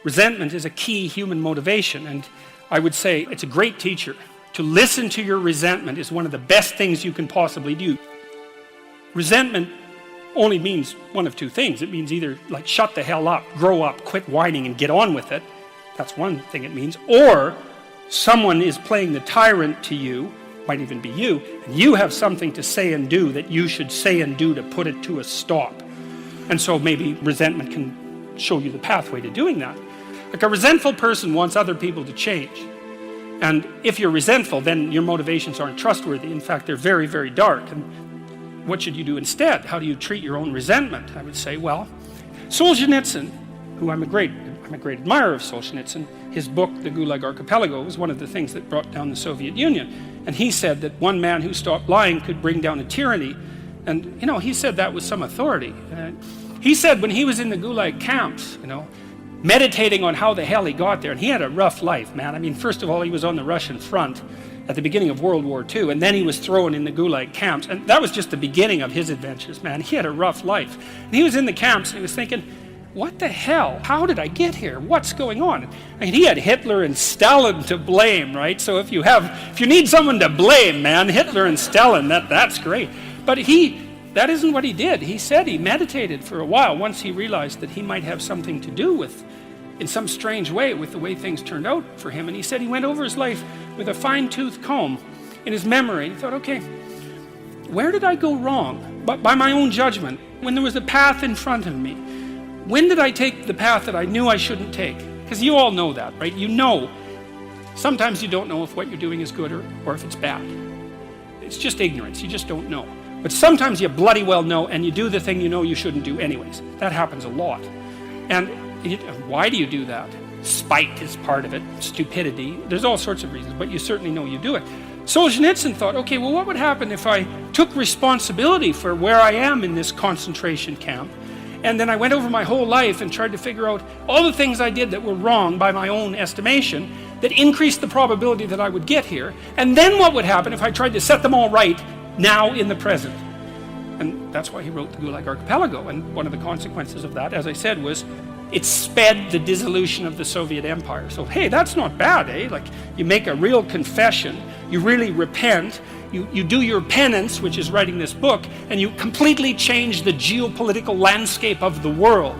Resentment is a key human motivation, and I would say it's a great teacher. To listen to your resentment is one of the best things you can possibly do. Resentment only means one of two things. It means either like shut the hell up, grow up, quit whining and get on with it. That's one thing it means. Or someone is playing the tyrant to you, might even be you, and you have something to say and do that you should say and do to put it to a stop. And so maybe resentment can show you the pathway to doing that. Like a resentful person wants other people to change. And if you're resentful, then your motivations aren't trustworthy. In fact, they're very, very dark. And what should you do instead? How do you treat your own resentment? I would say, well, Solzhenitsyn, who I'm a great admirer of Solzhenitsyn, his book, The Gulag Archipelago, was one of the things that brought down the Soviet Union. And he said that one man who stopped lying could bring down a tyranny. And, he said that with some authority. He said when he was in the Gulag camps, meditating on how the hell he got there, and he had a rough life, man. I mean, first of all, he was on the Russian front at the beginning of World War II, and then he was thrown in the Gulag camps, and that was just the beginning of his adventures, man. He had a rough life. And he was in the camps, and he was thinking, what the hell? How did I get here? What's going on? I mean, he had Hitler and Stalin to blame, right? So if you need someone to blame, man, Hitler and Stalin, that's great. But that isn't what he did. He said he meditated for a while once he realized that he might have something to do with, in some strange way, with the way things turned out for him. And he said he went over his life with a fine-tooth comb in his memory. He thought, okay, where did I go wrong? But by my own judgment, when there was a path in front of me, when did I take the path that I knew I shouldn't take? Because you all know that, right? Sometimes you don't know if what you're doing is good or if it's bad. It's just ignorance. You just don't know. But sometimes you bloody well know, and you do the thing you know you shouldn't do anyways. That happens a lot. And why do you do that? Spite is part of it, stupidity. There's all sorts of reasons, but you certainly know you do it. Solzhenitsyn thought, okay, well, what would happen if I took responsibility for where I am in this concentration camp, and then I went over my whole life and tried to figure out all the things I did that were wrong by my own estimation that increased the probability that I would get here, and then what would happen if I tried to set them all right now in the present? And that's why he wrote the Gulag Archipelago. And one of the consequences of that, as I said, was it sped the dissolution of the Soviet Empire. So, hey, that's not bad, eh? Like, you make a real confession, you really repent, you do your penance, which is writing this book, and you completely change the geopolitical landscape of the world.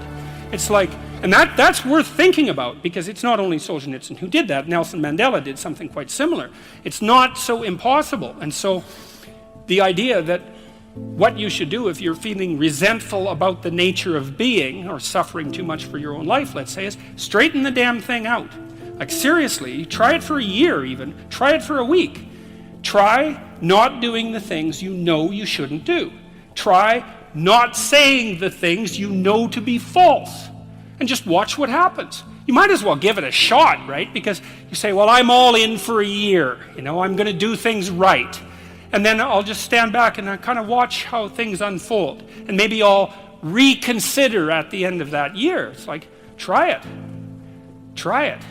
It's like, and that's worth thinking about, because it's not only Solzhenitsyn who did that. Nelson Mandela did something quite similar. It's not so impossible. And so the idea that what you should do if you're feeling resentful about the nature of being, or suffering too much for your own life, let's say, is straighten the damn thing out. Like, seriously, try it for a year even. Try it for a week. Try not doing the things you know you shouldn't do. Try not saying the things you know to be false. And just watch what happens. You might as well give it a shot, right? Because you say, well, I'm all in for a year. I'm going to do things right. And then I'll just stand back and I kind of watch how things unfold. And maybe I'll reconsider at the end of that year. It's like, try it. Try it.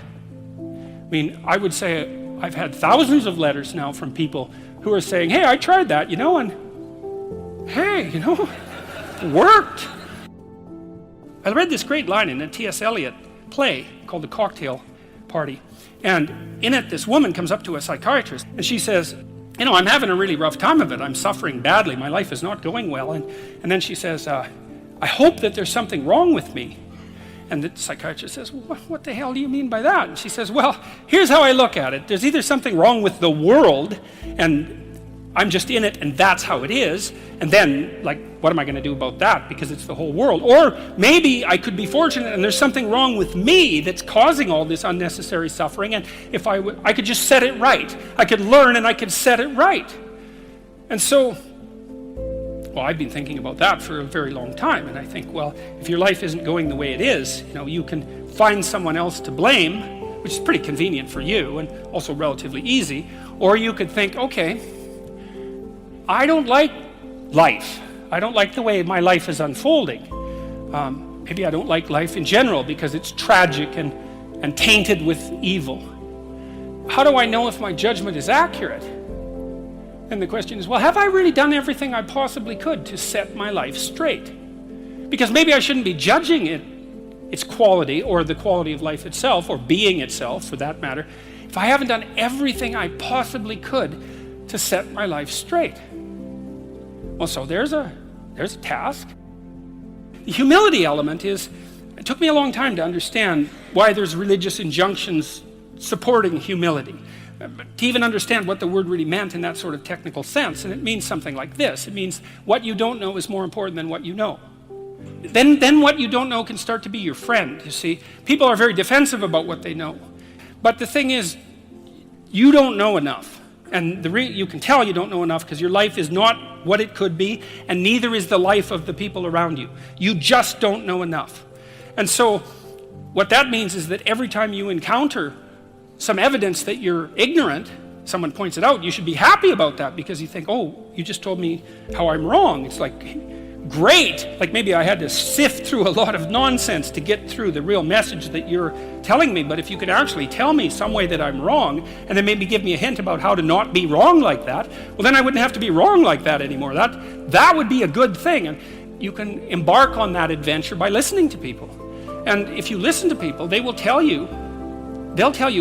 I mean, I would say I've had thousands of letters now from people who are saying, hey, I tried that, and hey, it worked. I read this great line in a T.S. Eliot play called The Cocktail Party. And in it, this woman comes up to a psychiatrist and she says, I'm having a really rough time of it. I'm suffering badly. My life is not going well. And then she says, I hope that there's something wrong with me. And the psychiatrist says, well, what the hell do you mean by that? And she says, well, here's how I look at it. There's either something wrong with the world, and I'm just in it, and that's how it is. And then, what am I going to do about that? Because it's the whole world. Or maybe I could be fortunate, and there's something wrong with me that's causing all this unnecessary suffering. And if I could just set it right. I could learn, and I could set it right. And so, I've been thinking about that for a very long time, and I think, well, if your life isn't going the way it is, you can find someone else to blame, which is pretty convenient for you and also relatively easy, or you could think, okay, I don't like life. I don't like the way my life is unfolding. Maybe I don't like life in general because it's tragic and tainted with evil. How do I know if my judgment is accurate? And the question is, well, have I really done everything I possibly could to set my life straight? Because maybe I shouldn't be judging it its quality, or the quality of life itself, or being itself for that matter, if I haven't done everything I possibly could to set my life straight? Well, so there's a task. The humility element is, it took me a long time to understand why there's religious injunctions supporting humility, to even understand what the word really meant in that sort of technical sense. And it means something like this. It means what you don't know is more important than what you know. Then what you don't know can start to be your friend, you see. People are very defensive about what they know. But the thing is, you don't know enough. And you can tell you don't know enough because your life is not what it could be, and neither is the life of the people around you. You just don't know enough. And so what that means is that every time you encounter some evidence that you're ignorant, someone points it out, you should be happy about that, because you think, oh, you just told me how I'm wrong. It's like, great. Like maybe I had to sift through a lot of nonsense to get through the real message that you're telling me, but if you could actually tell me some way that I'm wrong, and then maybe give me a hint about how to not be wrong like that, well, then I wouldn't have to be wrong like that anymore. That would be a good thing. And you can embark on that adventure by listening to people. And if you listen to people, they'll tell you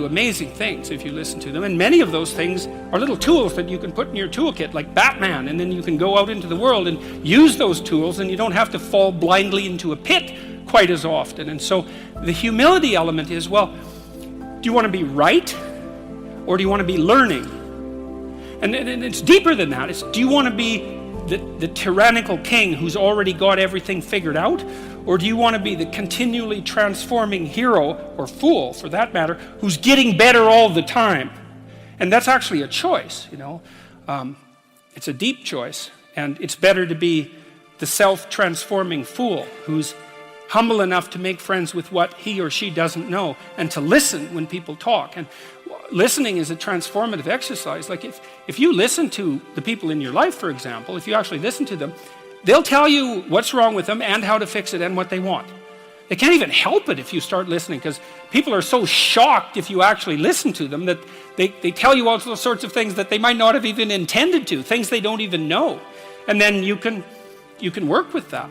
amazing things if you listen to them. And many of those things are little tools that you can put in your toolkit, like Batman, and then you can go out into the world and use those tools, and you don't have to fall blindly into a pit quite as often. And so the humility element is, well, do you want to be right, or do you want to be learning? And it's deeper than that. It's, do you want to be the tyrannical king who's already got everything figured out? Or do you want to be the continually transforming hero, or fool for that matter, who's getting better all the time? And that's actually a choice, you know. It's a deep choice, and it's better to be the self-transforming fool who's humble enough to make friends with what he or she doesn't know, and to listen when people talk. And listening is a transformative exercise. Like if you listen to the people in your life, for example, if you actually listen to them, they'll tell you what's wrong with them and how to fix it and what they want. They can't even help it if you start listening, because people are so shocked if you actually listen to them that they tell you all sorts of things that they might not have even intended to, things they don't even know. And then you can work with that.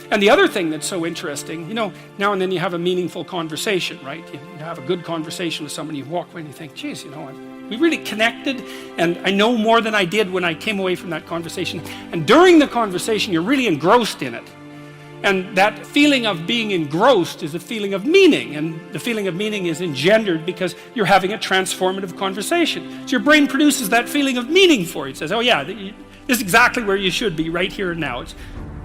And the other thing that's so interesting, you know, now and then you have a meaningful conversation, right? You have a good conversation with somebody, you walk away and you think, geez, you know, we really connected, and I know more than I did when I came away from that conversation. And during the conversation, you're really engrossed in it. And that feeling of being engrossed is a feeling of meaning, and the feeling of meaning is engendered because you're having a transformative conversation. So your brain produces that feeling of meaning for you. It says, oh yeah, this is exactly where you should be right here and now.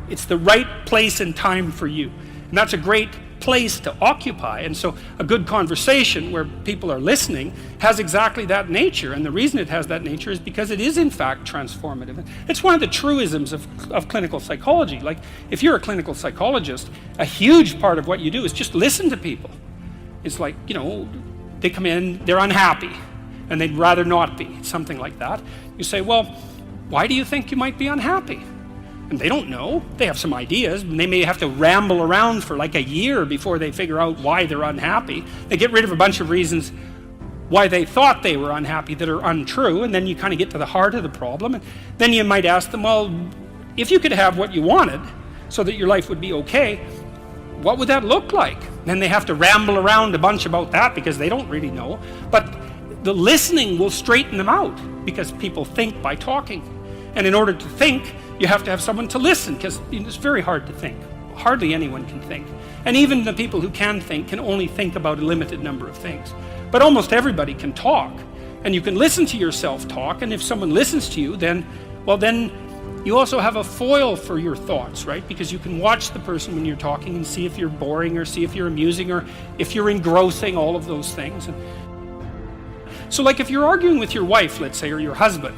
It's the right place and time for you. And that's a great place to occupy. And so a good conversation where people are listening has exactly that nature. And the reason it has that nature is because it is in fact transformative. It's one of the truisms of clinical psychology. Like if you're a clinical psychologist, a huge part of what you do is just listen to people. It's like, you know, they come in, they're unhappy, and they'd rather not be, something like that. You say, well, why do you think you might be unhappy? And they don't know. They have some ideas, and they may have to ramble around for like a year before they figure out why they're unhappy. They get rid of a bunch of reasons why they thought they were unhappy that are untrue, and then you kind of get to the heart of the problem. And then you might ask them, well, if you could have what you wanted so that your life would be okay, what would that look like? Then they have to ramble around a bunch about that because they don't really know. But the listening will straighten them out, because people think by talking. And in order to think, you have to have someone to listen, because it's very hard to think. Hardly anyone can think. And even the people who can think can only think about a limited number of things. But almost everybody can talk. And you can listen to yourself talk, and if someone listens to you, then you also have a foil for your thoughts, right? Because you can watch the person when you're talking and see if you're boring, or see if you're amusing, or if you're engrossing, all of those things. And so like if you're arguing with your wife, let's say, or your husband,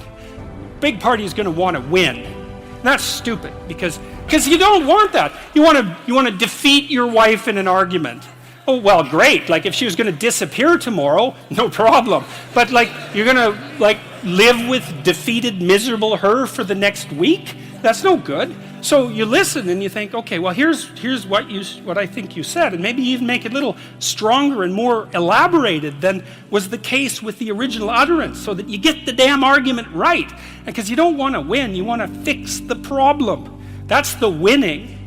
big party is going to want to win. And that's stupid, because you don't want that. You want to defeat your wife in an argument. Oh, well, great. Like if she was going to disappear tomorrow, no problem. But like you're going to like live with defeated, miserable her for the next week? That's no good. So you listen and you think, okay, well, here's what I think you said, and maybe even make it a little stronger and more elaborated than was the case with the original utterance, so that you get the damn argument right. Because you don't want to win, you want to fix the problem. That's the winning.